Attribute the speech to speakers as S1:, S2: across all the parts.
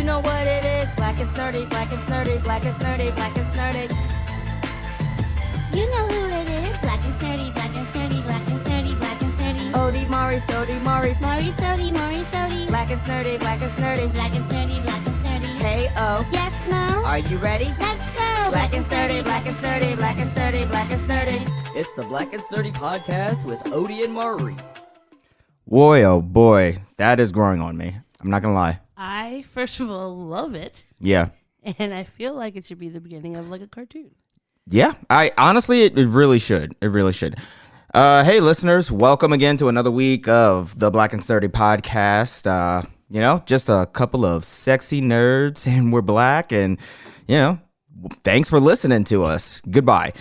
S1: know what it is. Black and snurdy, black and snurdy, black and snurdy, black and snurdy.
S2: You know who it is. Black and snurdy, black and snurdy, black and snurdy, black and snurdy.
S1: Odie, Maurice, Odie, Maurice.
S2: Maurice Odie, Maurice Odie.
S1: Black and snurdy, black and snurdy.
S2: Black and snurdy, black and snurdy.
S1: Hey, oh.
S2: Yes, Mo?
S1: Are you ready?
S2: Let's go.
S1: Black and snurdy, black and snurdy, black and snurdy, black and snurdy. It's the Black and Snurdy podcast with Odie and Maurice.
S3: Boy, oh boy, that is growing on me. I'm not gonna lie.
S4: I, first of all, love it.
S3: Yeah.
S4: And I feel like it should be the beginning of like a cartoon.
S3: Yeah, I honestly, it really should. It really should. Hey, listeners, welcome again to another week of the Black and Sturdy podcast. Just a couple of sexy nerds, and we're black, and thanks for listening to us. Goodbye.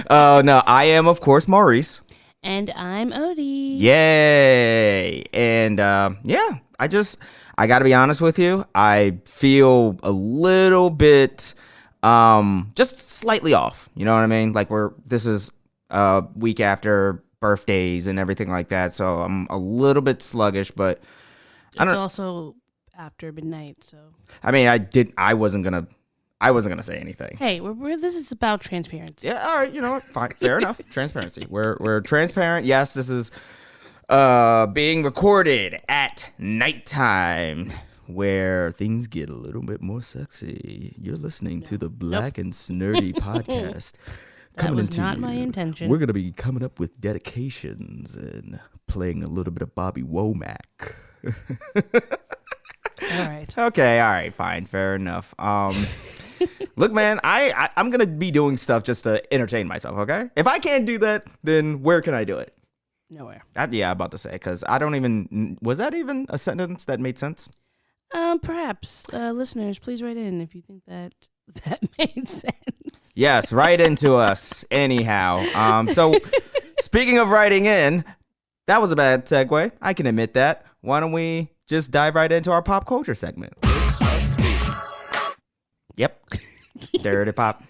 S3: No, I am, of course, Maurice.
S4: And I'm Odie.
S3: Yay! And I gotta be honest with you. I feel a little bit. Just slightly off, you know what I mean? Like this is a week after birthdays and everything like that, so I'm a little bit sluggish, but
S4: it's also after midnight, so.
S3: I mean, I wasn't gonna say anything.
S4: Hey, this is about transparency.
S3: Yeah, all right, you know what? Fine, fair enough. Transparency. We're transparent. Yes, this is being recorded at nighttime, where things get a little bit more sexy. You're listening to the Black and Snurdy podcast.
S4: That was not my intention.
S3: We're going to be coming up with dedications and playing a little bit of Bobby Womack.
S4: All right.
S3: Okay, all right, fine, fair enough. Look, man, I'm going to be doing stuff just to entertain myself, okay? If I can't do that, then where can I do it?
S4: Nowhere.
S3: I'm about to say, because was that even a sentence that made sense?
S4: Perhaps listeners, please write in if you think that made sense.
S3: Yes, write into us anyhow. So speaking of writing in, that was a bad segue. I can admit that. Why don't we just dive right into our pop culture segment? Yep. Dirty pop.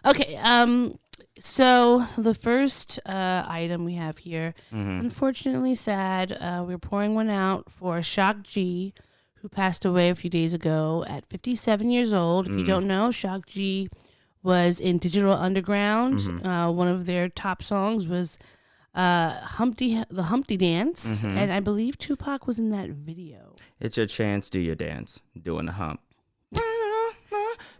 S4: Okay. So the first item we have here is unfortunately sad. We're pouring one out for Shock G, who passed away a few days ago at 57 years old. If you don't know, Shock G was in Digital Underground. One of their top songs was the Humpty Dance, and I believe Tupac was in that video.
S3: It's your chance, do your dance, doing the hump.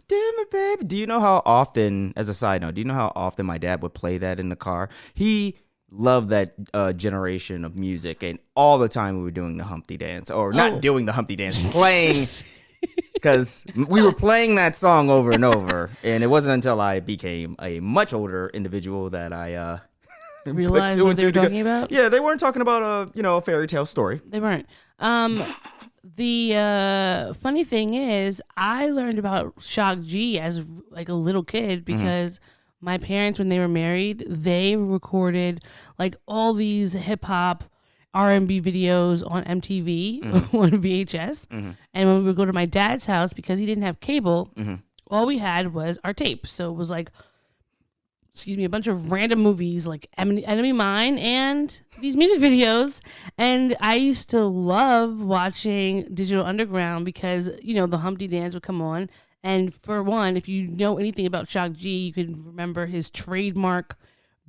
S3: Do me, baby. Do you know how often, as a side note, do you know how often my dad would play that in the car? He loved that generation of music, and all the time we were doing the Humpty Dance, or not doing the Humpty Dance, playing, because we were playing that song over and over, and it wasn't until I became a much older individual that I
S4: realized what they were talking about.
S3: Yeah, they weren't talking about a fairy tale story.
S4: They weren't. The funny thing is, I learned about Shock G as like a little kid because my parents, when they were married, they recorded like all these hip hop R&B videos on MTV on VHS. And when we would go to my dad's house, because he didn't have cable, all we had was our tapes. So it was like, a bunch of random movies like Enemy Mine and these music videos. And I used to love watching Digital Underground because, the Humpty Dance would come on. And for one, if you know anything about Shock G, you could remember his trademark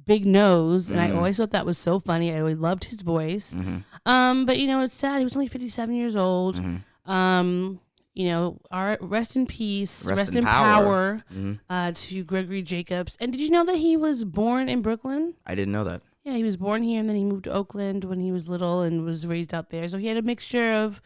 S4: big nose. And I always thought that was so funny. I always loved his voice. But, it's sad. He was only 57 years old. Our rest in peace, rest in power to Gregory Jacobs. And did you know that he was born in Brooklyn?
S3: I didn't know that.
S4: Yeah, he was born here, and then he moved to Oakland when he was little and was raised out there. So he had a mixture of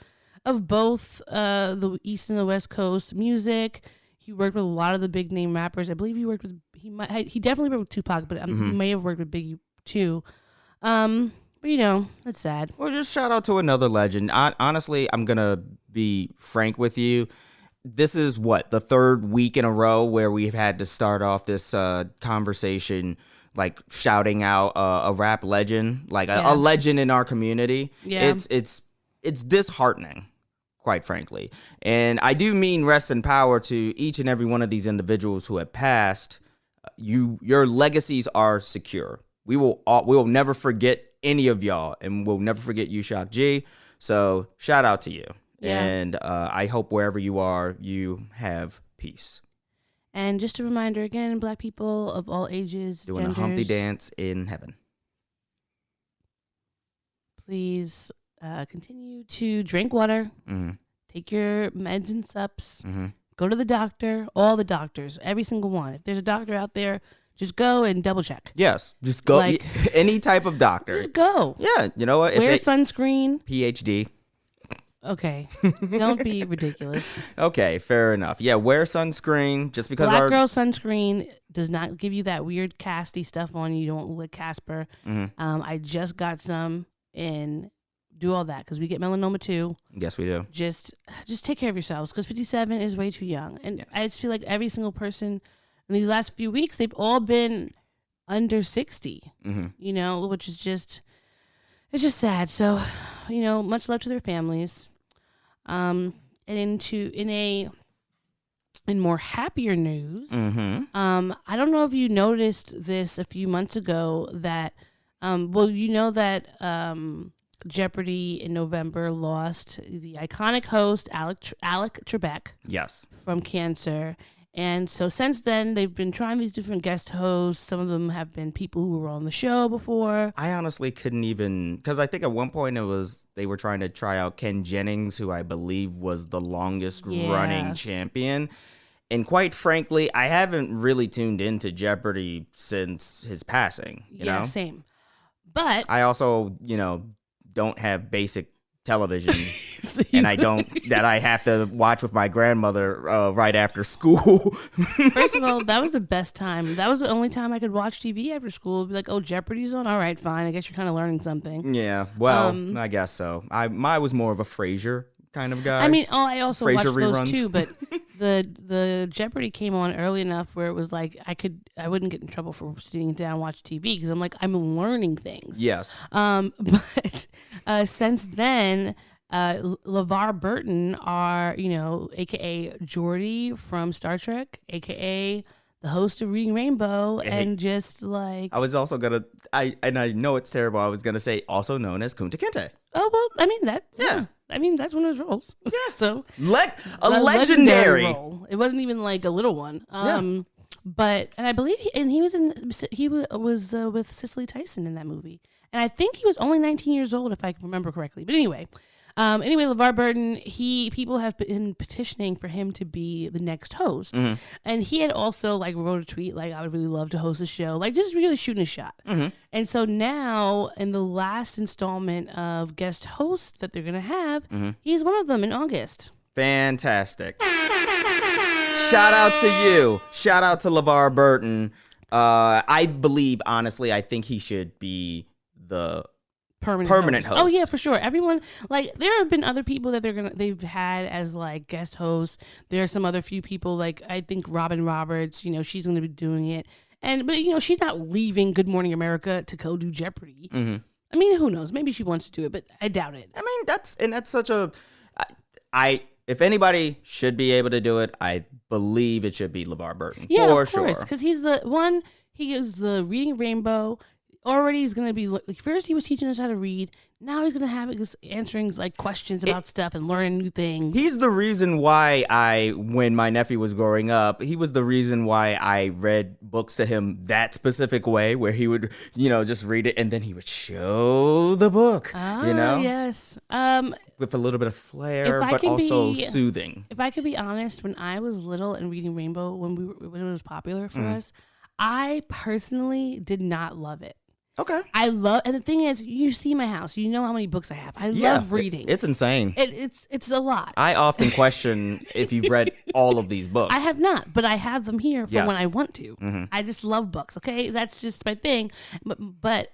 S4: both the East and the West Coast music. He worked with a lot of the big name rappers. I believe he definitely worked with Tupac, but he may have worked with Biggie too. But it's sad.
S3: Well, just shout out to another legend. Honestly, I'm gonna be frank with you. This is the third week in a row where we've had to start off this conversation like shouting out a rap legend, like a legend in our community.
S4: Yeah.
S3: It's disheartening, quite frankly. And I do mean rest in power to each and every one of these individuals who have passed. Your legacies are secure. We will never forget any of y'all, and we'll never forget you, Shock G. So shout out to you.
S4: Yeah.
S3: And I hope wherever you are, you have peace.
S4: And just a reminder again, Black people of all ages,
S3: Doing
S4: genders,
S3: a Humpty dance in heaven.
S4: please continue to drink water,
S3: Mm-hmm.
S4: take your meds and sups,
S3: Mm-hmm.
S4: go to the doctor, all the doctors, every single one. If there's a doctor out there, just go and double check.
S3: Yes, just go.
S4: Like-
S3: Any type of doctor.
S4: Just go.
S3: Yeah, you know what?
S4: Wear sunscreen.
S3: PhD.
S4: Okay. Don't be ridiculous.
S3: Okay, fair enough. Yeah, wear sunscreen just because
S4: Black
S3: our
S4: girl sunscreen does not give you that weird casty stuff on you. You don't look like Casper.
S3: Mhm.
S4: I just got some and do all that because we get melanoma too.
S3: Yes, we do.
S4: Just take care of yourselves because 57 is way too young. And
S3: Yes.
S4: I just feel like every single person in these last few weeks, they've all been under 60, you know, which is just, it's just sad. So, you know, much love to their families. And in more happier news, I don't know if you noticed this a few months ago that, you know that Jeopardy in November lost the iconic host Alec Trebek
S3: Yes.
S4: from cancer. And so since then, they've been trying these different guest hosts. Some of them have been people who were on the show before.
S3: I honestly couldn't even, because I think at one point they were trying to try out Ken Jennings, who I believe was the longest running champion. And quite frankly, I haven't really tuned into Jeopardy since his passing. You know?
S4: Same. But
S3: I also, don't have basic television. And I have to watch with my grandmother right after school.
S4: First of all, that was the best time. That was the only time I could watch TV after school. Be like, oh, Jeopardy's on? All right, fine. I guess you're kind of learning something.
S3: Yeah, well, I guess so. I was more of a Frasier kind of guy.
S4: I mean, I also
S3: Frasier
S4: watched those
S3: reruns.
S4: too, but the Jeopardy came on early enough where it was like I wouldn't get in trouble for sitting down and watch TV because I'm like, I'm learning things.
S3: Yes.
S4: But since then, LeVar Burton are, aka Geordi from Star Trek, aka the host of Reading Rainbow, and just like
S3: I was also I know it's terrible. I was gonna say also known as Kunta Kinte.
S4: oh well, I mean that I mean that's one of his roles. Yeah, so
S3: A legendary
S4: role. It wasn't even like a little one.
S3: Yeah.
S4: But and I believe he was with Cicely Tyson in that movie, and I think he was only 19 years old if I remember correctly. But anyway. LeVar Burton, people have been petitioning for him to be the next host. And he had also wrote a tweet I would really love to host a show, just really shooting a shot. And so now in the last installment of guest hosts that they're going to have, he's one of them in August.
S3: Fantastic. Shout out to you. Shout out to LeVar Burton. I believe, honestly, I think he should be the permanent host.
S4: Oh yeah, for sure. Everyone there have been other people that they've had as guest hosts. There are some other few people I think Robin Roberts. She's gonna be doing it, but she's not leaving Good Morning America to go do Jeopardy. I mean, who knows? Maybe she wants to do it, but I doubt it.
S3: I mean, that's such a. If anybody should be able to do it, I believe it should be LeVar Burton.
S4: Yeah,
S3: for
S4: of course,
S3: sure.
S4: because he's the one. He is the Reading Rainbow. Already he's going to be first he was teaching us how to read. Now he's going to have us answering questions about stuff and learning new things.
S3: He's the reason why when my nephew was growing up, he was the reason why I read books to him that specific way where he would, just read it and then he would show the book,
S4: Yes.
S3: With a little bit of flair, but also soothing.
S4: If I could be honest, when I was little and Reading Rainbow, when it was popular for us, I personally did not love it.
S3: Okay.
S4: And the thing is, you see my house, you know how many books I have. I love reading.
S3: It's insane.
S4: It's a lot.
S3: I often question if you've read all of these books.
S4: I have not, but I have them here for when I want to.
S3: Mm-hmm.
S4: I just love books. Okay, that's just my thing. But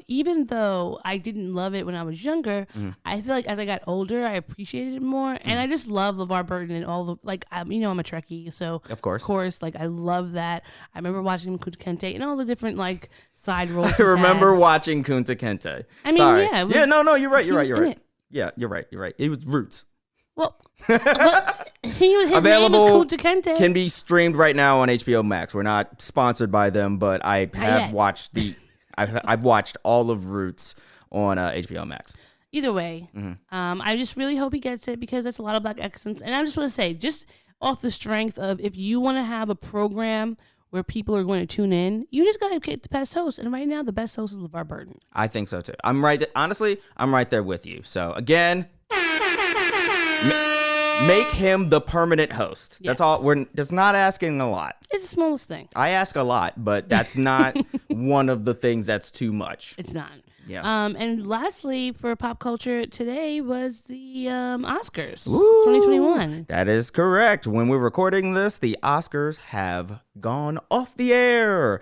S4: even though I didn't love it when I was younger, I feel like as I got older, I appreciated it more, and I just love LeVar Burton and all the I'm a Trekkie, so
S3: of course,
S4: I love that. I remember watching Kunta Kinte and all the different side roles.
S3: I remember watching Kunta Kinte.
S4: I mean,
S3: Sorry.
S4: yeah.
S3: No, you're right. You're right.
S4: It.
S3: Yeah, you're right. It was Roots.
S4: Well, his name is
S3: Available
S4: Kunta Kinte.
S3: Can be streamed right now on HBO Max. We're not sponsored by them, but I have watched I've watched all of Roots on HBO Max.
S4: Either way, I just really hope he gets it because that's a lot of Black excellence. And I just want to say, just off the strength of if you want to have a program where people are going to tune in, you just got to get the best host. And right now, the best host is LeVar Burton.
S3: I think so too. I'm right. Honestly, I'm right there with you. So again, make him the permanent host.
S4: Yes.
S3: That's all. We're just not asking a lot.
S4: It's the smallest thing.
S3: I ask a lot, but that's not one of the things that's too much.
S4: It's not.
S3: Yeah.
S4: And lastly, for pop culture today was the Oscars
S3: Ooh,
S4: 2021.
S3: That is correct. When we're recording this, the Oscars have gone off the air.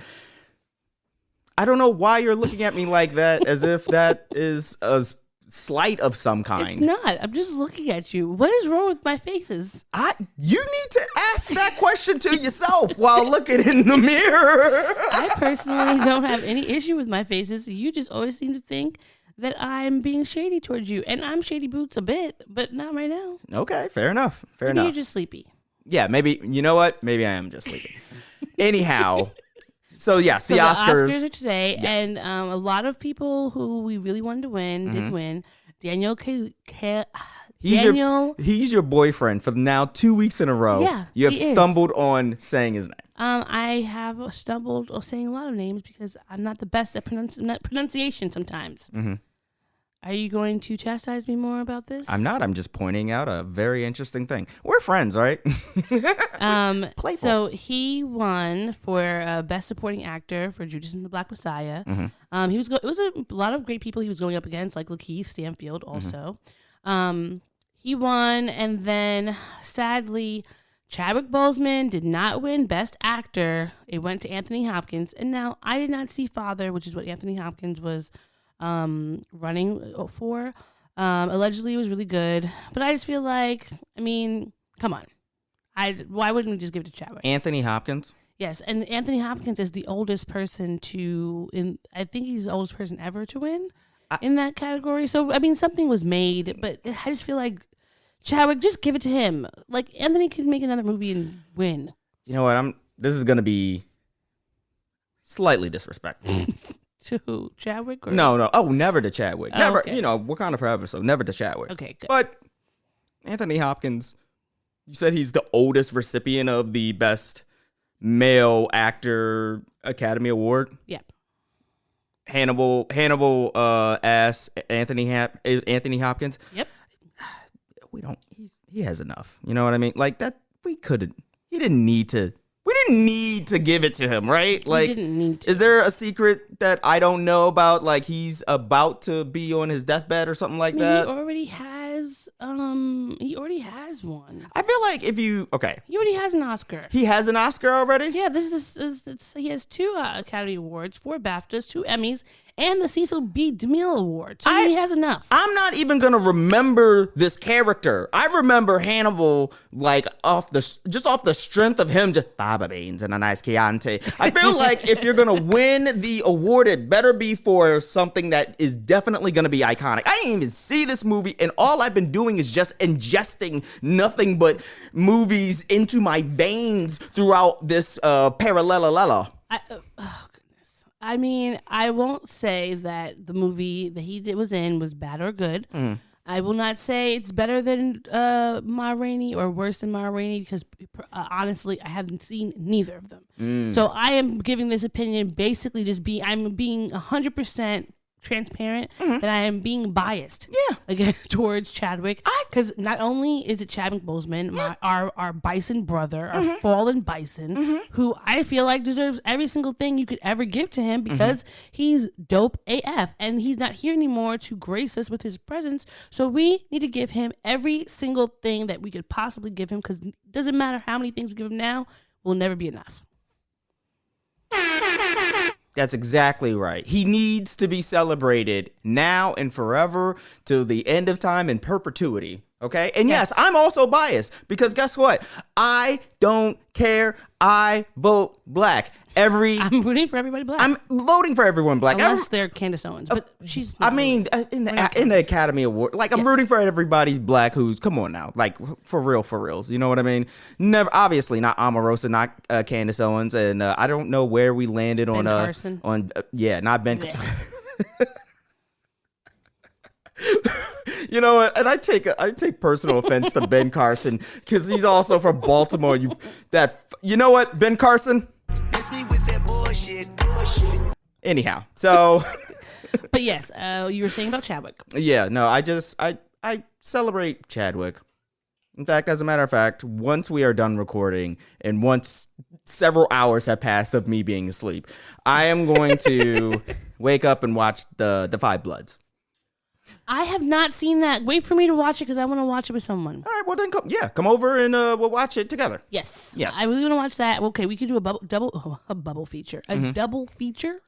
S3: I don't know why you're looking at me like that, as if that is a slight of some kind.
S4: It's not. I'm just looking at you. What is wrong with my faces?
S3: You need to ask that question to yourself while looking in the mirror.
S4: I personally don't have any issue with my faces. You just always seem to think that I'm being shady towards you. And I'm shady boots a bit, but not right now.
S3: Okay, fair enough. Fair
S4: Maybe
S3: enough.
S4: you're just sleepy.
S3: Yeah, maybe. You know what? Maybe I am just sleeping. Anyhow. So, yes,
S4: So
S3: the Oscars.
S4: The Oscars are today,
S3: Yes.
S4: and a lot of people who we really wanted to win did win. Daniel
S3: He's your boyfriend for now 2 weeks in a row.
S4: Yeah,
S3: you have
S4: he is.
S3: stumbled on saying his name.
S4: I have stumbled on saying a lot of names because I'm not the best at pronunciation sometimes.
S3: Mm-hmm.
S4: Are you going to chastise me more about this?
S3: I'm not. I'm just pointing out a very interesting thing. We're friends, right? Playful.
S4: So he won for Best Supporting Actor for Judas and the Black Messiah.
S3: Mm-hmm.
S4: It was a lot of great people he was going up against, like Lakeith Stanfield also. He won, and then sadly, Chadwick Boseman did not win Best Actor. It went to Anthony Hopkins, and now I did not see Father, which is what Anthony Hopkins was running for. Allegedly it was really good, but I just feel like, I mean, come on, why wouldn't we just give it to Chadwick?
S3: Anthony Hopkins?
S4: Yes, and Anthony Hopkins is the oldest person I think he's the oldest person ever to win in that category. So I mean, something was made, but I just feel like Chadwick, just give it to him. Like, Anthony could make another movie and win.
S3: You know what? This is gonna be slightly disrespectful.
S4: To who? Chadwick? Or?
S3: No. Oh, never to Chadwick.
S4: Oh,
S3: Never.
S4: okay.
S3: You know, Wakanda Forever, so never to Chadwick.
S4: Okay, good.
S3: But Anthony Hopkins, you said he's the oldest recipient of the Best Male Actor Academy Award.
S4: Yeah.
S3: Hannibal ass Anthony Hopkins.
S4: Yep.
S3: He has enough. You know what I mean? Like that we didn't need to give it to him, right? Like,
S4: didn't need to.
S3: Is there a secret that I don't know about? Like he's about to be on his deathbed or something like that?
S4: He already has one.
S3: I feel like he
S4: He already has an Oscar.
S3: He has an Oscar already?
S4: Yeah, he has 2 Academy Awards, 4 BAFTAs, 2 Emmys, and the Cecil B. DeMille Award. So he has enough.
S3: I'm not even gonna remember this character. I remember Hannibal like off the strength of him just fava beans and a nice Chianti. I feel like if you're gonna win the award, it better be for something that is definitely gonna be iconic. I didn't even see this movie, and all I've been doing is just ingesting nothing but movies into my veins throughout this parallelala.
S4: I mean, I won't say that the movie that he was in was bad or good. I will not say it's better than Ma Rainey or worse than Ma Rainey because honestly, I haven't seen neither of them. So I am giving this opinion basically I'm being 100% transparent that I am being biased.
S3: Yeah.
S4: Again, towards Chadwick. Because not only is it Chadwick Boseman, our bison brother, our fallen bison, who I feel like deserves every single thing you could ever give to him because he's dope AF and he's not here anymore to grace us with his presence. So we need to give him every single thing that we could possibly give him because it doesn't matter how many things we give him now, will never be enough.
S3: That's exactly right. He needs to be celebrated now and forever till the end of time in perpetuity. Okay? And yes, I'm also biased because guess what? I don't care. I vote black.
S4: I'm rooting for everybody black.
S3: I'm voting for everyone black.
S4: Unless they're Candace Owens, but she's.
S3: I mean, in the Academy Award, like I'm rooting for everybody black who's come on now, like for reals. You know what I mean? Never, obviously not Omarosa, not Candace Owens, and I don't know where we landed on
S4: Ben Carson.
S3: Not Ben. You know what? And I take personal offense to Ben Carson because he's also from Baltimore. You know what, Ben Carson?
S5: Miss me with that bullshit.
S3: Anyhow, so
S4: But yes, you were saying about Chadwick.
S3: yeah, no, I celebrate Chadwick. In fact, as a matter of fact, once we are done recording and once several hours have passed of me being asleep, I am going to wake up and watch the Five Bloods.
S4: I have not seen that. Wait for me to watch it because I want to watch it with someone.
S3: All right, well then come over and we'll watch it together.
S4: Yes.
S3: Yes.
S4: I really want to watch that. Okay, we could do a double feature. Double feature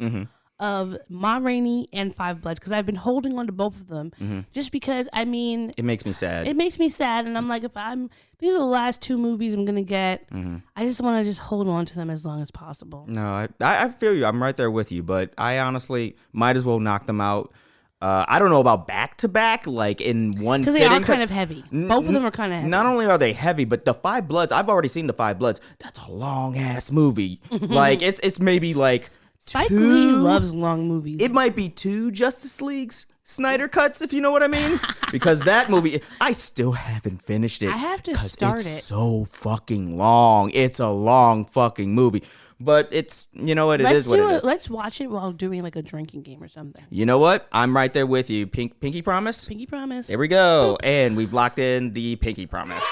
S4: of Ma Rainey and Five Bloods because I've been holding on to both of them just because, I mean...
S3: It makes me sad.
S4: It makes me sad, and I'm like, these are the last two movies I'm going to get. I just want to just hold on to them as long as possible.
S3: No, I feel you. I'm right there with you, but I honestly might as well knock them out. I don't know about back-to-back, like in one sitting.
S4: Because they are kind of heavy. Both of them are kind of heavy.
S3: Not only are they heavy, but the Five Bloods, I've already seen the Five Bloods. That's a long-ass movie. Like, it's maybe like
S4: Spike Lee loves long movies.
S3: It might be 2 Justice Leagues Snyder cuts, if you know what I mean. Because that movie, I still haven't finished it.
S4: I have to start
S3: it's
S4: it.
S3: so fucking long. It's a long fucking movie. But it's, you know what, it is what it is.
S4: Let's watch it while doing like a drinking game or something.
S3: You know what? I'm right there with you. Pinky promise?
S4: Pinky promise.
S3: There we go. And we've locked in the pinky promise.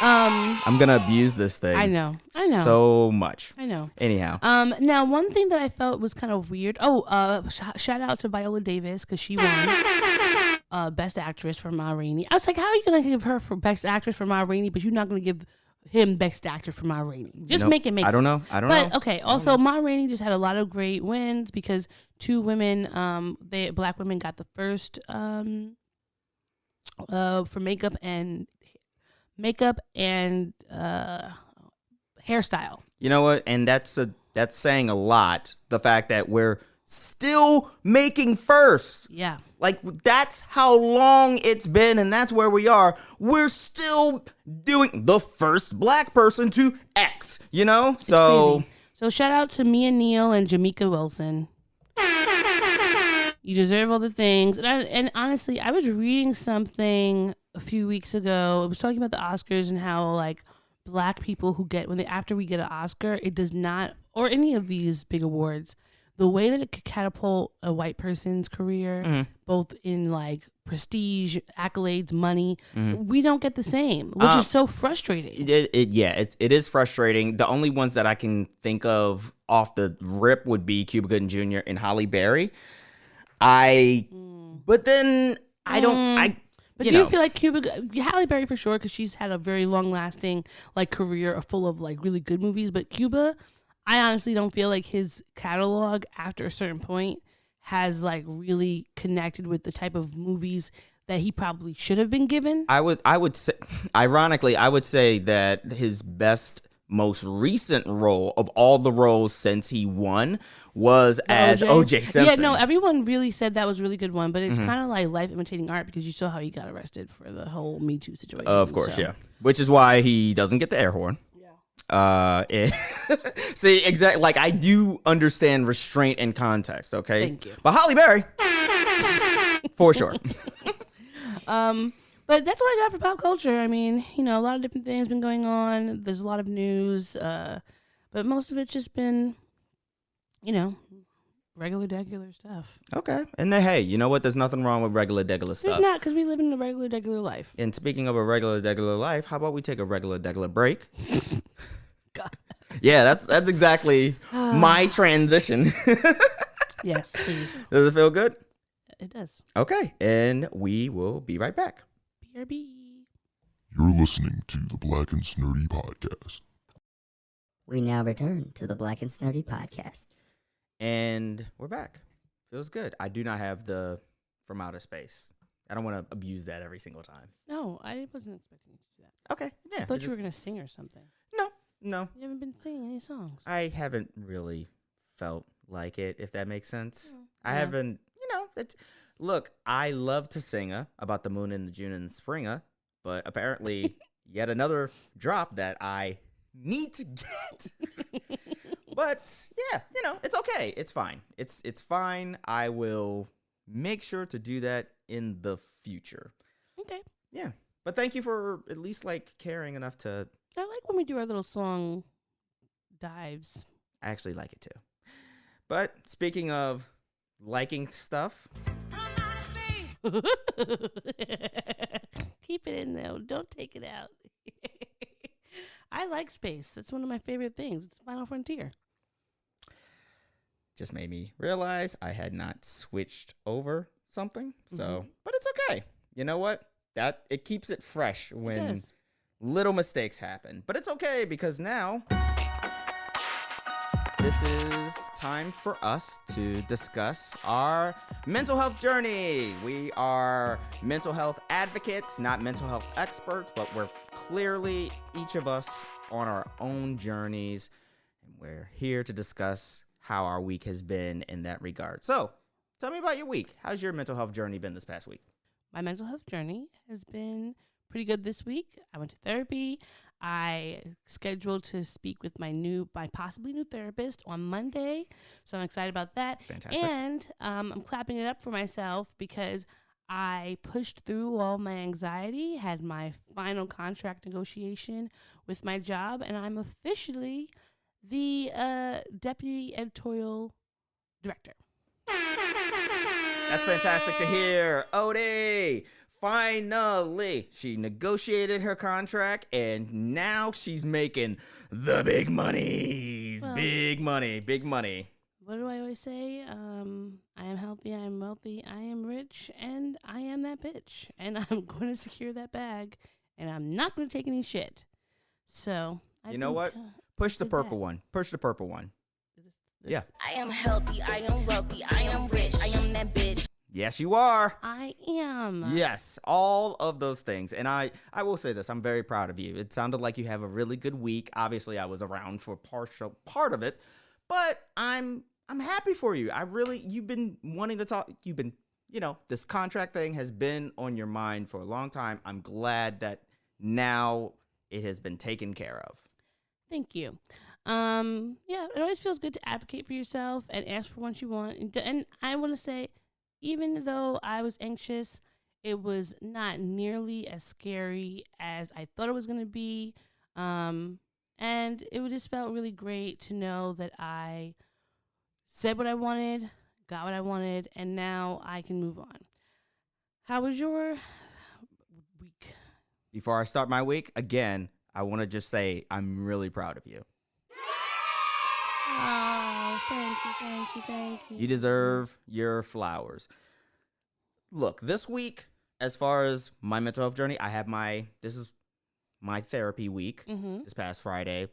S3: I'm going to abuse this thing.
S4: I know.
S3: So much.
S4: I know.
S3: Anyhow.
S4: Now, one thing that I felt was kind of weird. Shout out to Viola Davis because she won Best Actress for Ma Rainey. I was like, how are you going to give her for Best Actress for Ma Rainey, but you're not going to give him Best Actor for Ma Rainey? Just make it make sense.
S3: I don't know.
S4: But okay, also Ma Rainey just had a lot of great wins because 2 women, black women got the first for makeup and hairstyle.
S3: You know what? And that's saying a lot. The fact that we're still making first.
S4: Yeah.
S3: Like, that's how long it's been, and that's where we are. We're still doing the first black person to X, you know?
S4: It's crazy. So shout out to Mia Neal and Jamaica Wilson. You deserve all the things. And honestly, I was reading something a few weeks ago. It was talking about the Oscars and how, like, black people who get, after we get an Oscar, it does not, or any of these big awards, the way that it could catapult a white person's career, both in like prestige, accolades, money, we don't get the same, which is so frustrating.
S3: It is frustrating. The only ones that I can think of off the rip would be Cuba Gooding Jr. and Halle Berry. But then I don't.
S4: But do you feel like Halle Berry for sure, because she's had a very long lasting like career full of like really good movies. But Cuba, I honestly don't feel like his catalog after a certain point has like really connected with the type of movies that he probably should have been given.
S3: I would say, ironically, I would say that his most recent role of all the roles since he won was as O.J. Simpson.
S4: Yeah, no, everyone really said that was a really good one, but it's kind of like life imitating art because you saw how he got arrested for the whole Me Too situation.
S3: Of course, yeah. Which is why he doesn't get the air horn. See, exactly. Like, I do understand restraint and context. Okay,
S4: thank you.
S3: But Halle Berry, for sure.
S4: But that's all I got for pop culture. I mean, a lot of different things been going on. There's a lot of news, but most of it's just been, regular stuff.
S3: Okay, and then hey, you know what? There's nothing wrong with regular stuff.
S4: There's not, because we live in a regular life.
S3: And speaking of a regular life, how about we take a regular break?
S4: God.
S3: Yeah, that's exactly my transition.
S4: Yes, please.
S3: Does it feel good?
S4: It does.
S3: Okay, and we will be right back.
S4: BRB.
S6: You're listening to the Black and Snurdy Podcast.
S1: We now return to the Black and Snurdy Podcast.
S3: And we're back. Feels good. I do not have the From Outer Space. I don't want to abuse that every single time.
S4: No, I wasn't expecting you to do that.
S3: Okay, yeah.
S4: I thought you were going to sing or something.
S3: No.
S4: You haven't been singing any songs.
S3: I haven't really felt like it, if that makes sense. I
S4: Yeah.
S3: haven't, look, I love to sing about the moon and the June and the springer, but apparently yet another drop that I need to get. But yeah, it's okay. It's fine. It's fine. I will make sure to do that in the future.
S4: Okay.
S3: Yeah. But thank you for at least like caring enough to.
S4: I like when we do our little song dives.
S3: I actually like it too. But speaking of liking stuff,
S4: Keep it in though. Don't take it out. I like space. That's one of my favorite things. It's Final Frontier.
S3: just made me realize I had not switched over something. So, but it's okay. You know what? That it keeps it fresh when
S4: does.
S3: little mistakes happen. But it's okay because now this is time for us to discuss our mental health journey. We are mental health advocates, not mental health experts, but we're clearly each of us on our own journeys, and we're here to discuss how our week has been in that regard. So, tell me about your week. How's your mental health journey been this past week?
S4: My mental health journey has been pretty good this week. I went to therapy. I scheduled to speak with my possibly new therapist on Monday. So I'm excited about that.
S3: Fantastic.
S4: And I'm clapping it up for myself because I pushed through all my anxiety, had my final contract negotiation with my job, and I'm officially the deputy editorial director.
S3: That's fantastic to hear. Odie, finally, she negotiated her contract and now she's making the big monies.
S4: Well,
S3: big money, big money.
S4: What do I always say? I am healthy, I am wealthy, I am rich, and I am that bitch. And I'm going to secure that bag, and I'm not going to take any shit. So,
S3: You know what? Push the purple one. Push the purple one. Yeah.
S2: I am healthy, I am wealthy, I am rich, I am that bitch.
S3: Yes, you are.
S4: I am.
S3: Yes, all of those things. And I will say this, I'm very proud of you. It sounded like you have a really good week. Obviously, I was around for part of it, but I'm happy for you. You've been wanting to talk. This contract thing has been on your mind for a long time. I'm glad that now it has been taken care of.
S4: Thank you. Yeah, it always feels good to advocate for yourself and ask for what you want. And I want to say, even though I was anxious, it was not nearly as scary as I thought it was going to be. And it just felt really great to know that I said what I wanted, got what I wanted, and now I can move on. How was your week?
S3: Before I start my week, again, I want to just say I'm really proud of you.
S4: Oh, thank you.
S3: You deserve your flowers. Look, this week, as far as my mental health journey, this is my therapy week. This past Friday.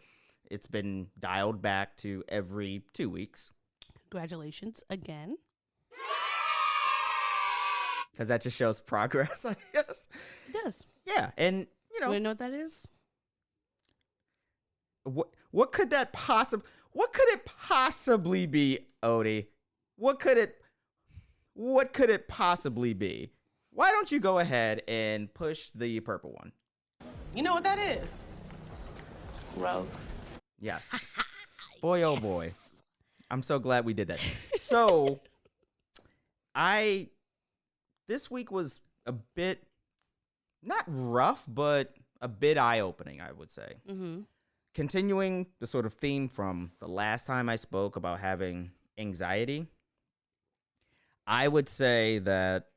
S3: It's been dialed back to every 2 weeks.
S4: Congratulations again.
S3: Because that just shows progress, I guess.
S4: It does.
S3: Yeah, and
S4: You want to know what that is?
S3: what could it possibly be, Odie? What could it possibly be? Why don't you go ahead and push the purple one?
S7: You know what that is? It's gross.
S3: Yes. Boy, oh boy. I'm so glad we did that. So, this week was a bit, not rough, but a bit eye-opening, I would say.
S4: Mm-hmm.
S3: Continuing the sort of theme from the last time I spoke about having anxiety, I would say that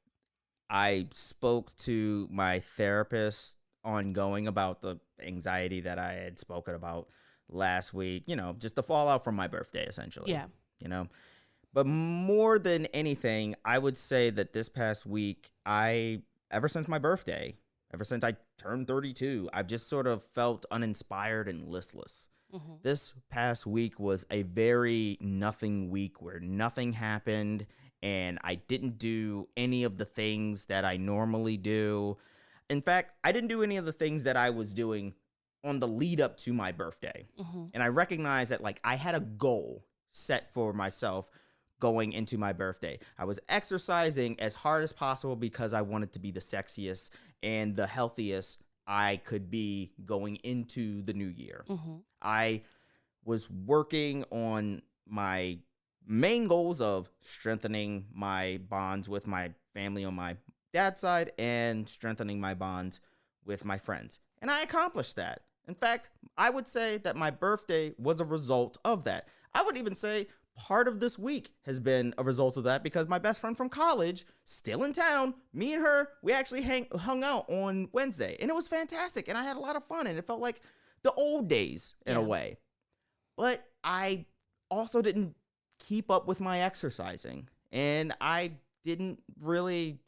S3: I spoke to my therapist ongoing about the anxiety that I had spoken about last week, just the fallout from my birthday, essentially.
S4: Yeah.
S3: But more than anything, I would say that this past week, ever since my birthday, ever since I turned 32, I've just sort of felt uninspired and listless. Mm-hmm. This past week was a very nothing week where nothing happened and I didn't do any of the things that I normally do. In fact, I didn't do any of the things that I was doing on the lead up to my birthday. Mm-hmm. And I recognized that I had a goal set for myself going into my birthday. I was exercising as hard as possible because I wanted to be the sexiest and the healthiest I could be going into the new year. Mm-hmm. I was working on my main goals of strengthening my bonds with my family on my dad's side and strengthening my bonds with my friends. And I accomplished that. In fact, I would say that my birthday was a result of that. I would even say part of this week has been a result of that because my best friend from college, still in town, me and her, we actually hung out on Wednesday. And it was fantastic. And I had a lot of fun. And it felt like the old days in a way. But I also didn't keep up with my exercising. And I didn't really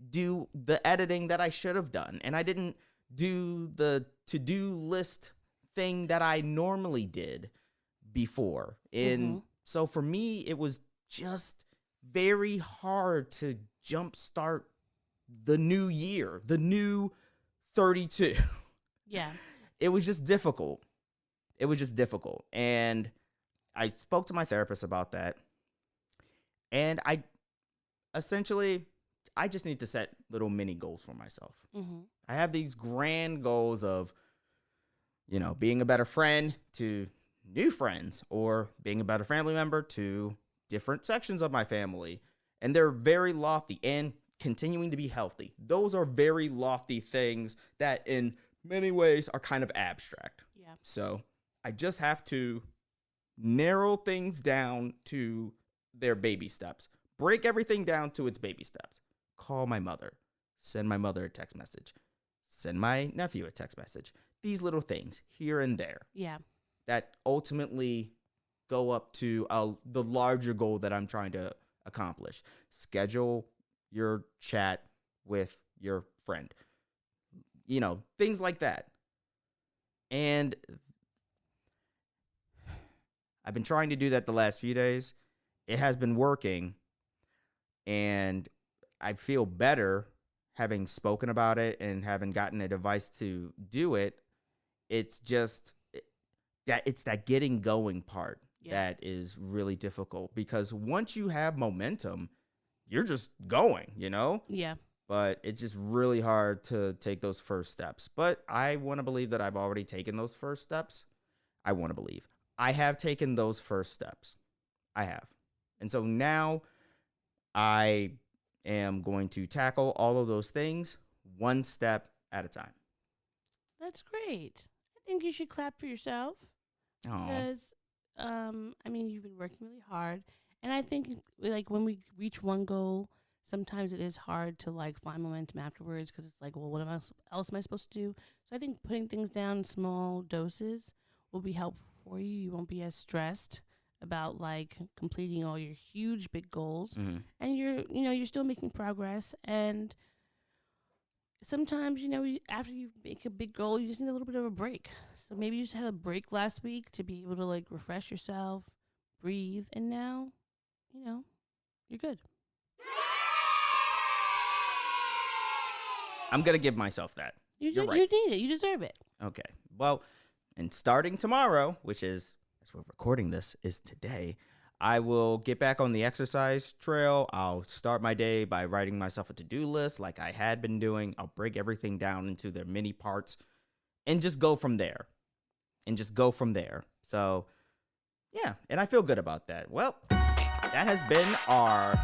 S3: do the editing that I should have done. And I didn't do the to-do list thing that I normally did before. And so for me, it was just very hard to jumpstart the new year, the new 32.
S4: Yeah.
S3: It was just difficult. And I spoke to my therapist about that. And I just need to set little mini goals for myself. I have these grand goals of, being a better friend to new friends or being a better family member to different sections of my family. And they're very lofty and continuing to be healthy. Those are very lofty things that in many ways are kind of abstract.
S4: Yeah.
S3: So I just have to narrow things down to their baby steps. Break everything down to its baby steps. Call my mother. Send my mother a text message. Send my nephew a text message. These little things here and there.
S4: Yeah.
S3: That ultimately go up to the larger goal that I'm trying to accomplish. Schedule your chat with your friend. Things like that. And I've been trying to do that the last few days. It has been working. And I feel better having spoken about it and having gotten a device to do it. It's just that getting going part that is really difficult because once you have momentum, you're just going,
S4: Yeah.
S3: But it's just really hard to take those first steps. But I want to believe that I've already taken those first steps. I want to believe I have taken those first steps. I have. And so now I am going to tackle all of those things one step at a time.
S4: That's great. I think you should clap for yourself. Because, you've been working really hard. And I think, when we reach one goal, sometimes it is hard to, find momentum afterwards because it's well, what else am I supposed to do? So I think putting things down in small doses will be helpful for you. You won't be as stressed about, completing all your huge, big goals. And you're still making progress. And sometimes, after you make a big goal, you just need a little bit of a break. So maybe you just had a break last week to be able to refresh yourself, breathe, and now, you're good.
S3: I'm going to give myself that. You're right.
S4: You need it. You deserve it.
S3: Okay. Well, and starting tomorrow, which is, as we're recording this, is today, I will get back on the exercise trail. I'll start my day by writing myself a to-do list like I had been doing. I'll break everything down into their mini parts and just go from there. So, yeah, and I feel good about that. Well, that has been our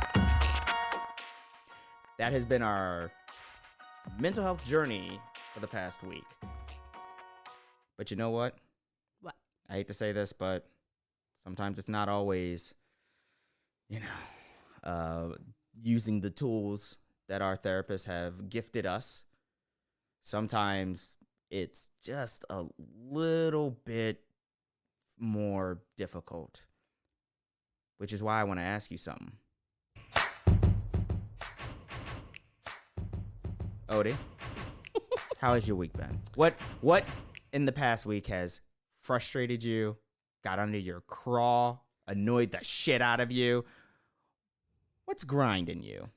S3: mental health journey for the past week. But you know what?
S4: What?
S3: I hate to say this, but sometimes it's not always, using the tools that our therapists have gifted us. Sometimes it's just a little bit more difficult, which is why I want to ask you something. Odie, how has your week been? What in the past week has frustrated you, got under your craw, annoyed the shit out of you? What's grinding you?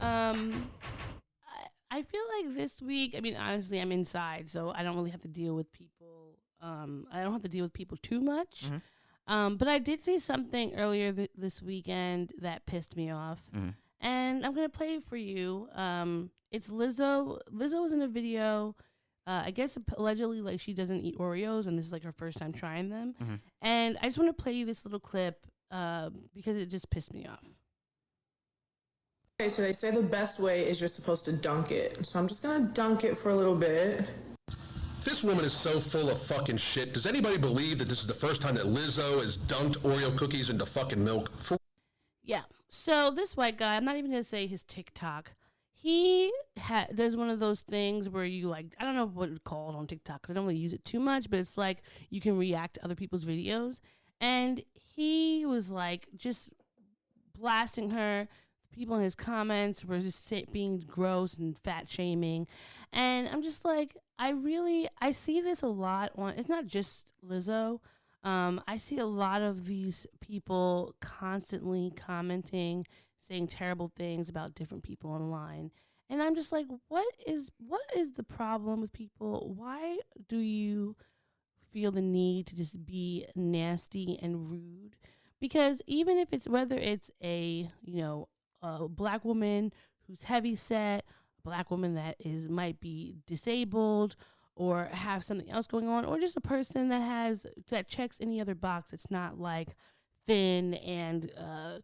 S4: I feel like this week, honestly, I'm inside, so I don't really have to deal with people. I don't have to deal with people too much. But I did see something earlier this weekend that pissed me off. And I'm going to play it for you. It's Lizzo. Lizzo was in a video. I guess allegedly she doesn't eat Oreos, and this is her first time trying them. And I just want to play you this little clip because it just pissed me off.
S8: Okay, so they say the best way is you're supposed to dunk it. So I'm just gonna dunk it for a little bit.
S9: This woman is so full of fucking shit. Does anybody believe that this is the first time that Lizzo has dunked Oreo cookies into fucking milk?
S4: Yeah. So this white guy, I'm not even going to say his TikTok. He does one of those things where you like, I don't know what it's called on TikTok because I don't really use it too much, but it's like you can react to other people's videos. And he was like just blasting her. People in his comments were just being gross and fat shaming. And I'm just like, I see this a lot on, it's not just Lizzo. I see a lot of these people constantly commenting, saying terrible things about different people online. And I'm just like, what is the problem with people? Why do you feel the need to just be nasty and rude? Because even if whether it's a black woman who's heavy set, a black woman that might be disabled or have something else going on, or just a person that checks any other box. It's not like thin and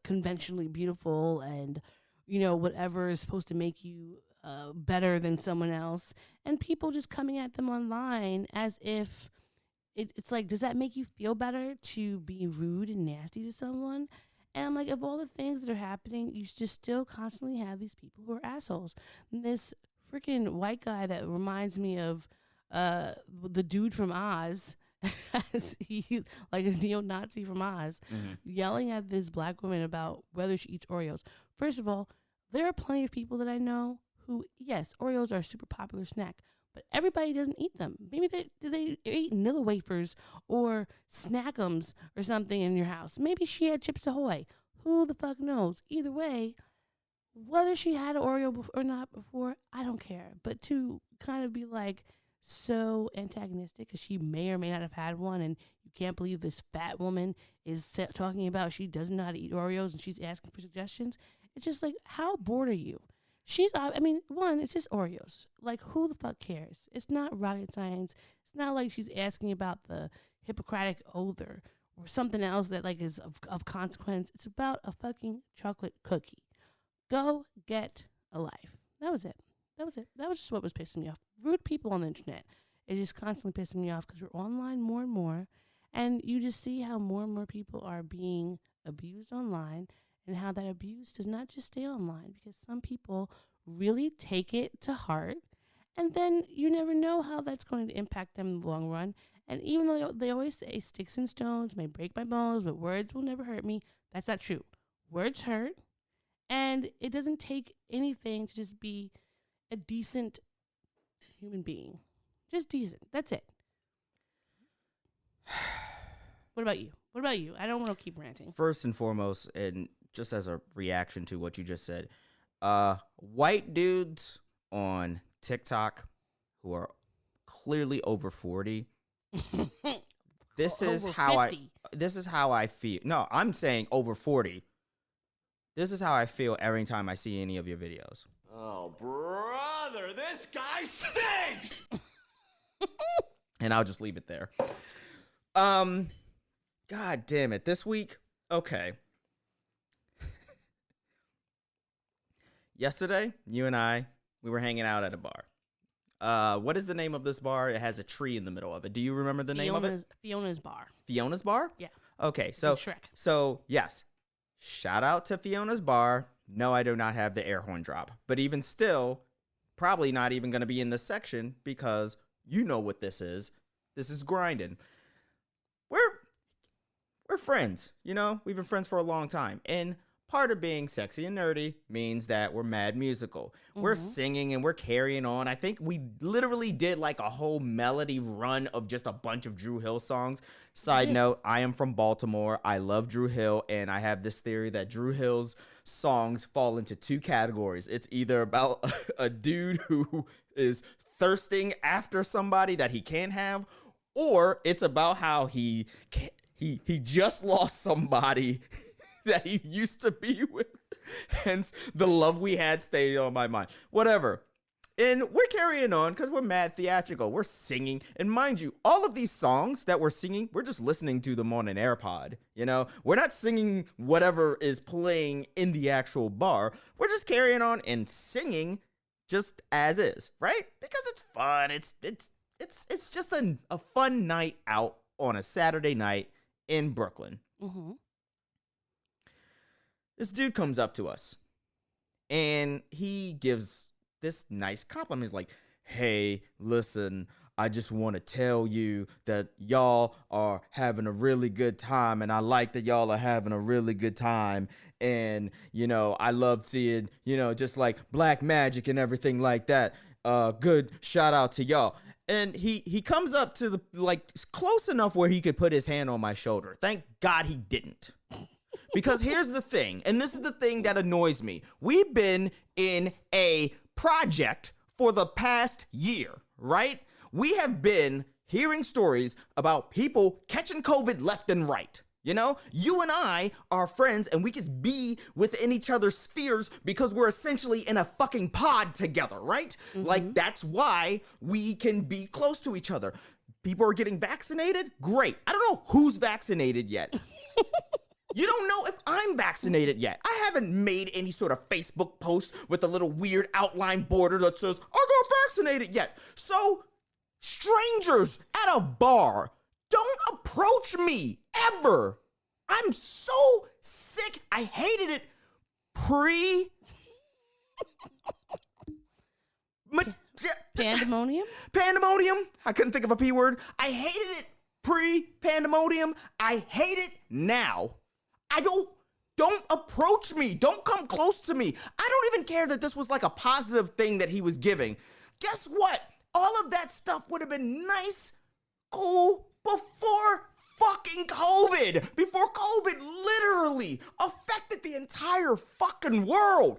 S4: conventionally beautiful and whatever is supposed to make you better than someone else, and people just coming at them online as if it's like, does that make you feel better to be rude and nasty to someone? And I'm like, of all the things that are happening, you just still constantly have these people who are assholes. And this freaking white guy that reminds me of the dude from Oz, he like a neo-Nazi from Oz, yelling at this black woman about whether she eats Oreos. First of all, there are plenty of people that I know who, yes, Oreos are a super popular snack, but everybody doesn't eat them. Maybe they eat Nilla wafers or Snackums or something in your house. Maybe she had Chips Ahoy. Who the fuck knows? Either way, whether she had an Oreo or not before, I don't care. But to kind of be like so antagonistic because she may or may not have had one, and you can't believe this fat woman is talking about she doesn't know how to eat Oreos and she's asking for suggestions. It's just like, how bored are you? It's just Oreos. Like, who the fuck cares? It's not rocket science. It's not like she's asking about the Hippocratic oath or something else that like is of consequence. It's about a fucking chocolate cookie. Go get a life. That was it. That was just what was pissing me off. Rude people on the internet is just constantly pissing me off because we're online more and more, and you just see how more and more people are being abused online, and how that abuse does not just stay online, because some people really take it to heart, and then you never know how that's going to impact them in the long run. And even though they always say sticks and stones may break my bones, but words will never hurt me, that's not true. Words hurt, and it doesn't take anything to just be a decent human being. Just decent. That's it. What about you? I don't want to keep ranting.
S3: First and foremost, and just as a reaction to what you just said, white dudes on TikTok who are clearly over 40. This is how I feel. No, I'm saying over 40. This is how I feel every time I see any of your videos.
S5: Oh, brother, this guy stinks!
S3: And I'll just leave it there. God damn it. This week, okay. Yesterday, you and I, we were hanging out at a bar. What is the name of this bar? It has a tree in the middle of it. Do you remember the name of it?
S4: Fiona's Bar.
S3: Fiona's Bar?
S4: Yeah.
S3: Okay, so
S4: Shrek.
S3: So yes, shout out to Fiona's Bar. No, I do not have the air horn drop, but even still, probably not even going to be in this section because you know what this is. This is grinding. We're friends, we've been friends for a long time, and part of being sexy and nerdy means that we're mad musical. We're singing and we're carrying on. I think we literally did like a whole melody run of just a bunch of Dru Hill songs. Side note, I am from Baltimore. I love Dru Hill, and I have this theory that Dru Hill's songs fall into two categories. It's either about a dude who is thirsting after somebody that he can't have, or it's about how he just lost somebody that he used to be with. Hence, the love we had stayed on my mind. Whatever. And we're carrying on because we're mad theatrical. We're singing. And mind you, all of these songs that we're singing, we're just listening to them on an AirPod. You know, we're not singing whatever is playing in the actual bar. We're just carrying on and singing just as is, right? Because it's fun. It's just a fun night out on a Saturday night in Brooklyn.
S4: Mm-hmm.
S3: This dude comes up to us and he gives this nice compliment. He's like, hey, listen, I just want to tell you that y'all are having a really good time, and I like that y'all are having a really good time. And, you know, I love seeing, you know, just like black magic and everything like that. Good shout out to y'all. And he comes up to the, like, close enough where he could put his hand on my shoulder. Thank God he didn't. Because here's the thing, and this is the thing that annoys me. We've been in a project for the past year, right? We have been hearing stories about people catching COVID left and right. You know, you and I are friends and we can be within each other's spheres because we're essentially in a fucking pod together, right? Mm-hmm. Like, that's why we can be close to each other. People are getting vaccinated? Great. I don't know who's vaccinated yet. You don't know if I'm vaccinated yet. I haven't made any sort of Facebook post with a little weird outline border that says, I got vaccinated yet. So, strangers at a bar, don't approach me, ever. I'm so sick. I hated it
S4: Pandemonium?
S3: Pandemonium. I couldn't think of a P word. I hated it pre-pandemonium. I hate it now. Don't approach me. Don't come close to me. I don't even care that this was like a positive thing that he was giving. Guess what? All of that stuff would have been nice, cool, before fucking COVID. Before COVID literally affected the entire fucking world.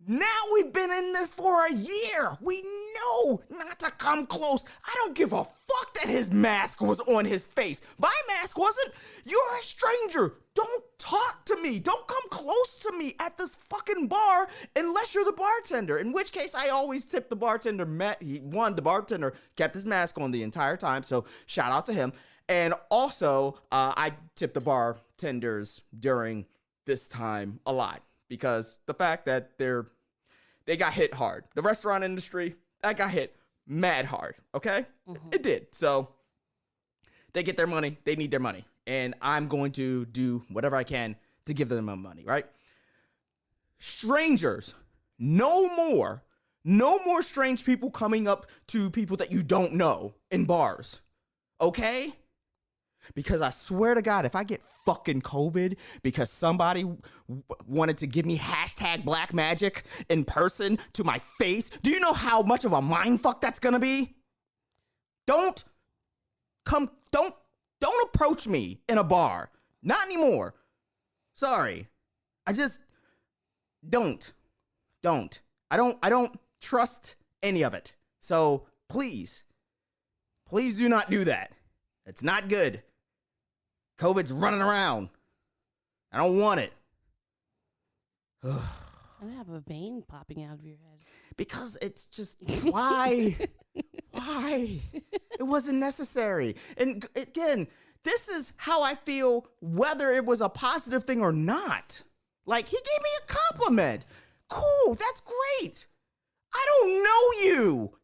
S3: Now we've been in this for a year. We know not to come close. I don't give a fuck that his mask was on his face. My mask wasn't. You're a stranger. Don't talk to me. Don't come close to me at this fucking bar unless you're the bartender. In which case, I always tip the bartender. The bartender kept his mask on the entire time, so shout out to him. And also, I tip the bartenders during this time a lot. Because the fact that they got hit hard. The restaurant industry, that got hit mad hard, okay? Mm-hmm. It did. So they get their money. They need their money. And I'm going to do whatever I can to give them my money, right? Strangers, no more strange people coming up to people that you don't know in bars, okay? Because I swear to God, if I get fucking COVID because somebody wanted to give me hashtag black magic in person to my face, do you know how much of a mindfuck that's gonna be? Don't approach me in a bar. Not anymore. Sorry. I just don't. I don't trust any of it. So please do not do that. It's not good. COVID's running around. I don't want it.
S4: I have a vein popping out of your head.
S3: Because it's just, why? Why? It wasn't necessary. And again, this is how I feel whether it was a positive thing or not. Like, he gave me a compliment. Cool, that's great. I don't know you.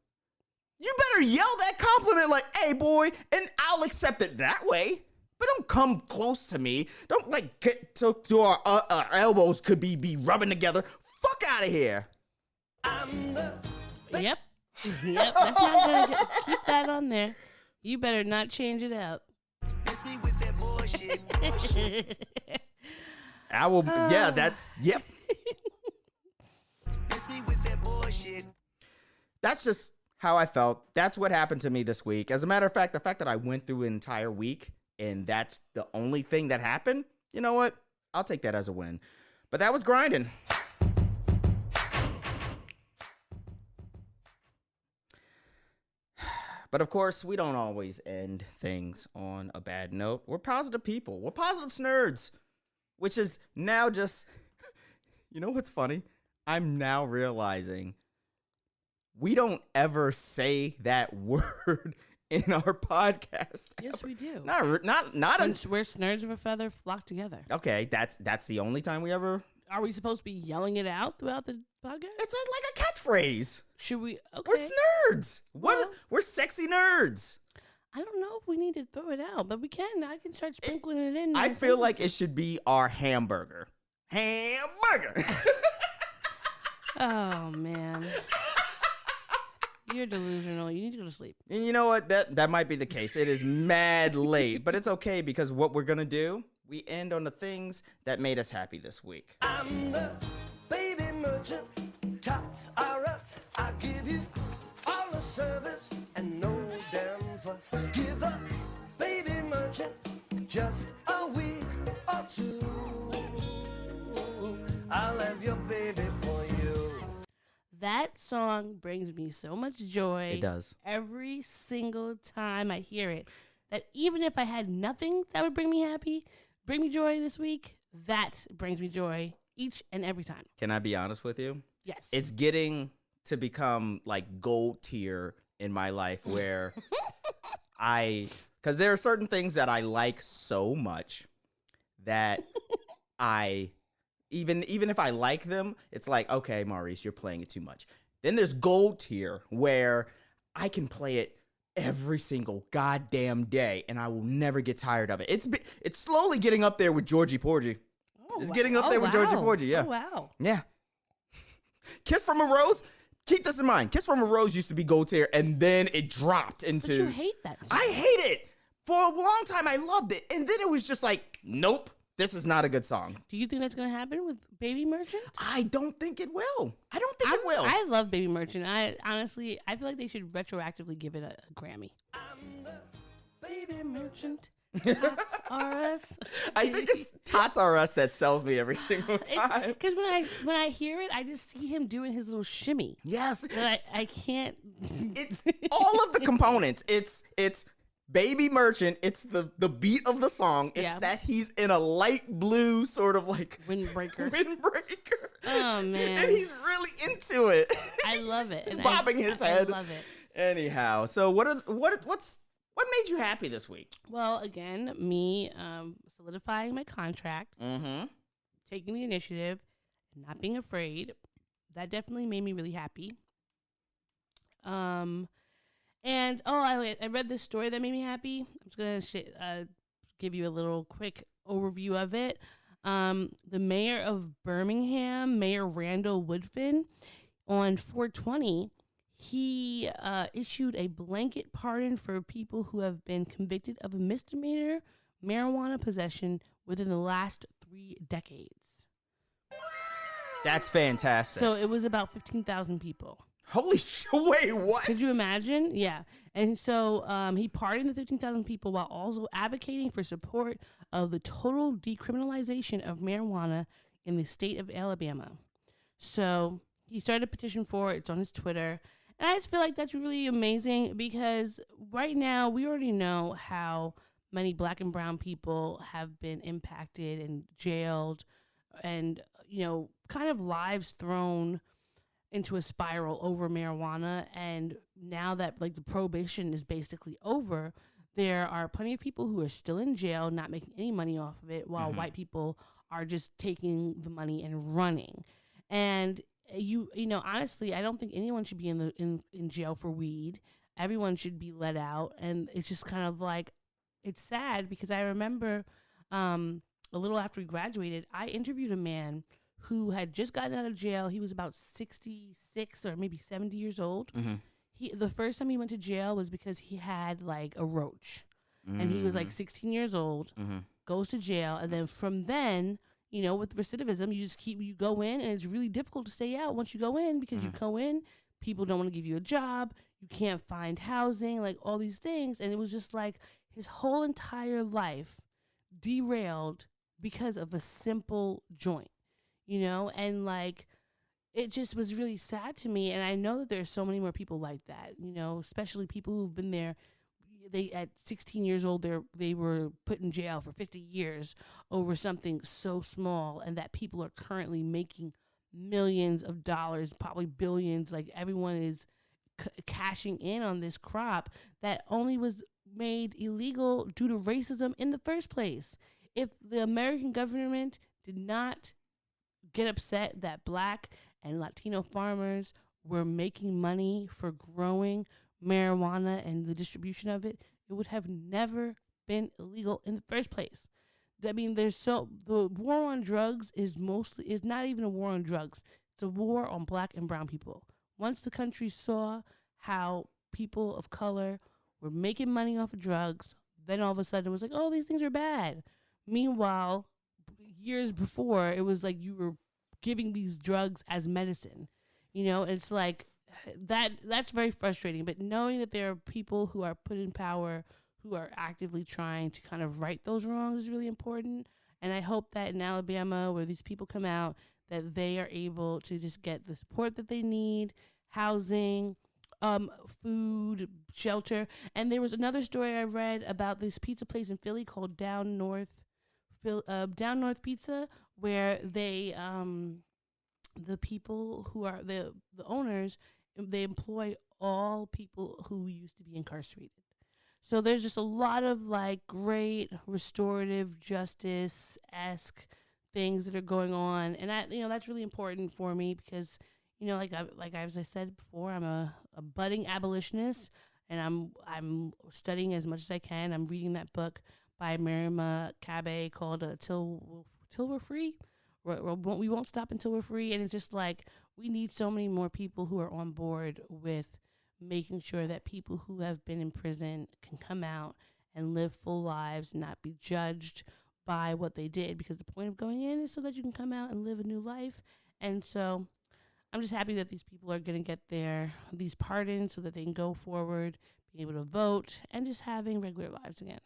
S3: You better yell that compliment like, hey, boy, and I'll accept it that way. But don't come close to me. Don't, like, get to our elbows could be rubbing together. Fuck out of here.
S4: Yep. That's not good. Keep that on there. You better not change it out.
S10: Miss me with that bullshit.
S3: I will, yeah, that's, yep.
S10: Miss me with that bullshit.
S3: That's just how I felt. That's what happened to me this week. As a matter of fact, the fact that I went through an entire week and that's the only thing that happened, you know what? I'll take that as a win. But that was grinding. But of course, we don't always end things on a bad note. We're positive people. We're positive snurds. Which is now just, you know what's funny? I'm now realizing we don't ever say that word in our podcast.
S4: Yes, we do.
S3: Not
S4: Where nerds of a feather flock together.
S3: Okay, that's the only time we ever.
S4: Are we supposed to be yelling it out throughout the podcast?
S3: It's like a catchphrase.
S4: Should we? Okay.
S3: We're nerds.
S4: Well,
S3: We're sexy nerds.
S4: I don't know if we need to throw it out, but we can. I can start sprinkling it in.
S3: I feel like it should be our hamburger. Hamburger.
S4: Oh man. You're delusional. You need to go to sleep.
S3: And you know what? That might be the case. It is mad late, but it's okay because what we're gonna do, we end on the things that made us happy this week.
S10: I'm the baby merchant. Tots are us. I give you all the service and no damn fuss. Give the baby merchant just a week or two. I'll have your baby for you.
S4: That song brings me so much joy.
S3: It does.
S4: Every single time I hear it. That even if I had nothing that would bring me joy this week, that brings me joy each and every time.
S3: Can I be honest with you?
S4: Yes.
S3: It's getting to become like gold tier in my life where because there are certain things that I like so much that even if I like them, it's like, okay, Maurice, you're playing it too much. Then there's gold tier where I can play it every single goddamn day and I will never get tired of it. It's slowly getting up there with Georgie Porgy. It's getting up there with Georgie Porgy, yeah.
S4: Oh, wow.
S3: Yeah. Kiss from a Rose, keep this in mind. Kiss from a Rose used to be gold tier and then it dropped into...
S4: But you hate that song.
S3: I hate it. For a long time, I loved it. And then it was just like, nope, this is not a good song.
S4: Do you think that's going to happen with Baby Merchant?
S3: I don't think it will. It will.
S4: I love Baby Merchant. I feel like they should retroactively give it a Grammy.
S10: I'm the baby
S4: Merchant. Tots are us.
S3: I think it's Tots Are Us that sells me every single time.
S4: Because when I hear it, I just see him doing his little shimmy.
S3: Yes.
S4: But I can't.
S3: It's all of the components. It's Baby Merchant. It's the beat of the song. It's that he's in a light blue sort of like
S4: windbreaker.
S3: Oh
S4: man.
S3: And he's really into it.
S4: I love it.
S3: He's
S4: And
S3: bobbing his head.
S4: I love it.
S3: Anyhow, so what made you happy this week?
S4: Well, again, me solidifying my contract, taking the initiative, not being afraid. That definitely made me really happy. And I read this story that made me happy. I'm just gonna give you a little quick overview of it. The mayor of Birmingham, Mayor Randall Woodfin, on 420. He issued a blanket pardon for people who have been convicted of a misdemeanor marijuana possession within the last 3 decades.
S3: That's fantastic.
S4: So it was about 15,000 people.
S3: Holy shit, wait, what?
S4: Could you imagine? Yeah. And so he pardoned the 15,000 people while also advocating for support of the total decriminalization of marijuana in the state of Alabama. So he started a petition for it. It's on his Twitter. And I just feel like that's really amazing because right now we already know how many black and brown people have been impacted and jailed and, kind of lives thrown into a spiral over marijuana. And now that like the prohibition is basically over, there are plenty of people who are still in jail, not making any money off of it, while white people are just taking the money and running. And honestly, I don't think anyone should be in jail for weed. Everyone should be let out. And it's just kind of like, it's sad because I remember a little after we graduated, I interviewed a man who had just gotten out of jail. He was about 66 or maybe 70 years old. The first time he went to jail was because he had like a roach. And he was like 16 years old, goes to jail. And then from then, with recidivism, you go in and it's really difficult to stay out once you go in because you go in, people don't want to give you a job. You can't find housing, like all these things. And it was just like his whole entire life derailed because of a simple joint, and like, it just was really sad to me. And I know that there's so many more people like that, especially people who've been there. They at 16 years old, they were put in jail for 50 years over something so small, and that people are currently making millions of dollars, probably billions. Like everyone is cashing in on this crop that only was made illegal due to racism in the first place. If the American government did not get upset that Black and Latino farmers were making money for growing marijuana and the distribution of it, it would have never been illegal in the first place. I mean, the war on drugs is not even a war on drugs. It's a war on Black and brown people. Once the country saw how people of color were making money off of drugs, then all of a sudden it was like, oh, these things are bad. Meanwhile, years before, it was like you were giving these drugs as medicine. It's like that's very frustrating. But knowing that there are people who are put in power who are actively trying to kind of right those wrongs is really important. And I hope that in Alabama, where these people come out, that they are able to just get the support that they need, housing, food, shelter. And there was another story I read about this pizza place in Philly called Down North Pizza, where they, the people who are the owners, they employ all people who used to be incarcerated. So there's just a lot of like great restorative justice-esque things that are going on, and that's really important for me because as I said before, I'm a budding abolitionist, and I'm studying as much as I can. I'm reading that book by Marima Kabe called "Till We're Free." We won't stop until we're free, and it's just like we need so many more people who are on board with making sure that people who have been in prison can come out and live full lives, not be judged by what they did, because the point of going in is so that you can come out and live a new life. And so I'm just happy that these people are going to get these pardons so that they can go forward, being able to vote, and just having regular lives again.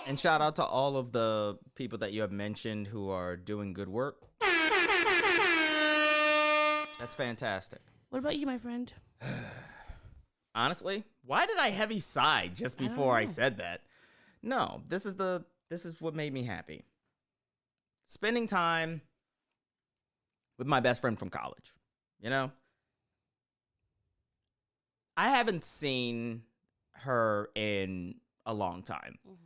S3: And shout out to all of the people that you have mentioned who are doing good work. That's fantastic.
S4: What about you, my friend?
S3: Honestly, why did I heavy sigh just before I said that? No, this is what made me happy. Spending time with my best friend from college. I haven't seen her in a long time. Mm-hmm.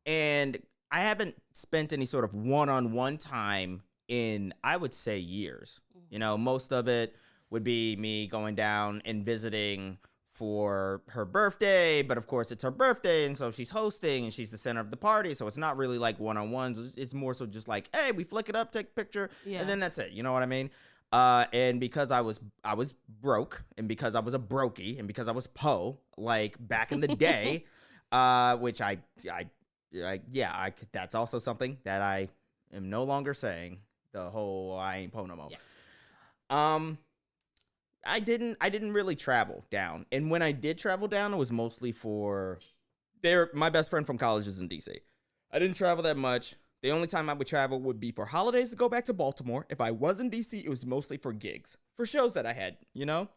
S3: And I haven't spent any sort of one-on-one time in, I would say, years. Mm-hmm. Most of it would be me going down and visiting for her birthday, but of course it's her birthday, and so she's hosting and she's the center of the party, so it's not really like one-on-ones. It's more so just like, hey, we flick it up, take a picture, and then that's it. You know what I mean? And because I was broke, and because I was a brokey, and because I was po, like back in the day, which that's also something that I am no longer saying. The whole I ain't po no more. Yes. I didn't really travel down. And when I did travel down, it was mostly my best friend from college is in DC. I didn't travel that much. The only time I would travel would be for holidays to go back to Baltimore. If I was in DC, it was mostly for gigs, for shows that I had, And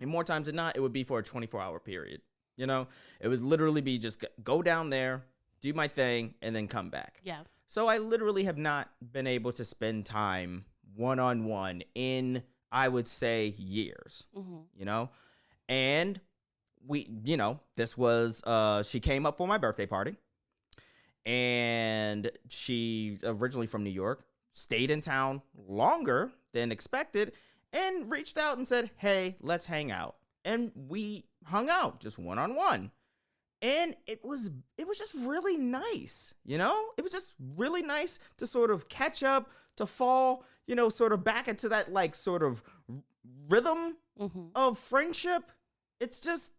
S3: more times than not, it would be for a 24-hour period. It would literally be just go down there, do my thing, and then come back. Yeah. So I literally have not been able to spend time one-on-one in, I would say, years, and this was, she came up for my birthday party, and she's originally from New York, stayed in town longer than expected, and reached out and said, hey, let's hang out. And we hung out just one-on-one. And it was just really nice, It was just really nice to sort of catch up, to fall, sort of back into that like sort of rhythm of friendship. It's just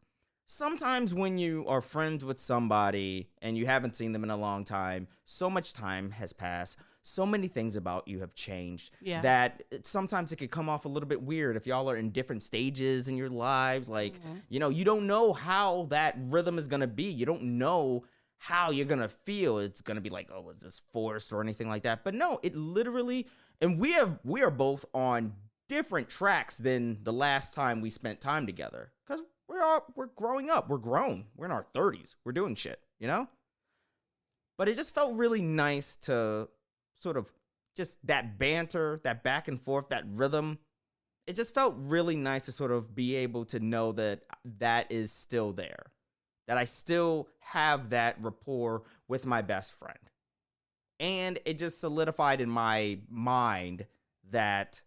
S3: sometimes when you are friends with somebody and you haven't seen them in a long time, so much time has passed. So many things about you have changed that sometimes it could come off a little bit weird if y'all are in different stages in your lives. Like, you don't know how that rhythm is going to be. You don't know how you're going to feel. It's going to be like, oh, is this forced or anything like that? But no, it literally, and we are both on different tracks than the last time we spent time together, because we're growing up. We're grown. We're in our 30s. We're doing shit, But it just felt really nice to sort of just that banter, that back and forth, that rhythm. It just felt really nice to sort of be able to know that that is still there, that I still have that rapport with my best friend. And it just solidified in my mind that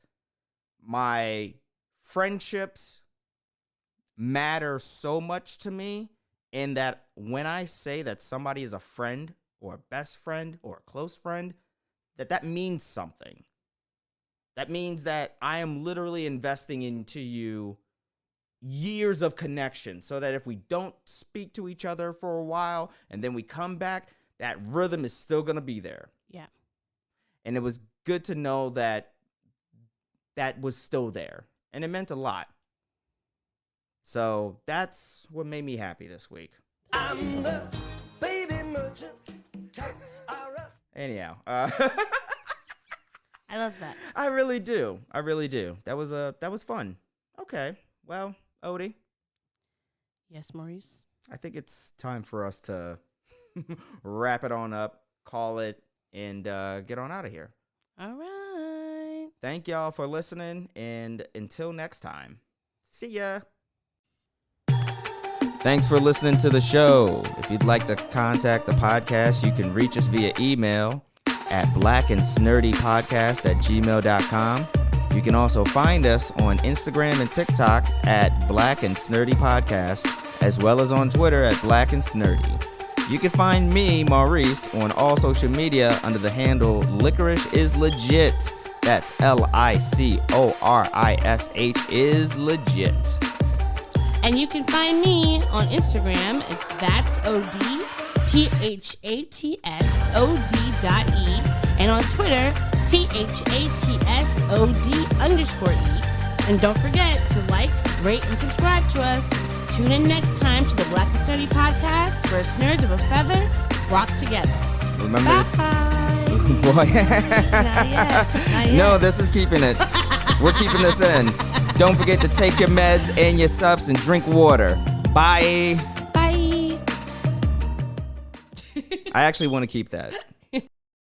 S3: my friendships matter so much to me, and that when I say that somebody is a friend or a best friend or a close friend, that means something. That means that I am literally investing into you years of connection, so that if we don't speak to each other for a while and then we come back, that rhythm is still going to be there.
S4: Yeah.
S3: And it was good to know that that was still there. And it meant a lot. So that's what made me happy this week.
S10: I'm the baby merchant. Tots are us.
S3: Anyhow,
S4: I love that.
S3: I really do. That was fun. Okay. Well, Odie,
S4: Yes, Maurice.
S3: I think it's time for us to wrap it on up, call it, and get on out of here.
S4: All right.
S3: Thank y'all for listening, and until next time, see ya. Thanks for listening to the show. If you'd like to contact the podcast, you can reach us via email at blackandsnerdypodcast@gmail.com. You can also find us on Instagram and TikTok at Black and Snurdy Podcast, as well as on Twitter at Black and Snurdy. You can find me, Maurice, on all social media under the handle Licorish is Legit. That's LICORISH is legit.
S4: And you can find me on Instagram. It's that's OD THATSOD.E, and on Twitter, THATSOD_E. And don't forget to like, rate, and subscribe to us. Tune in next time to the Black and Sturdy Podcast, where nerds of a feather flock together.
S3: Remember?
S4: Bye.
S3: Boy.
S4: Not yet.
S3: No, this is keeping it. We're keeping this in. Don't forget to take your meds and your subs and drink water. Bye.
S4: Bye.
S3: I actually want to keep that.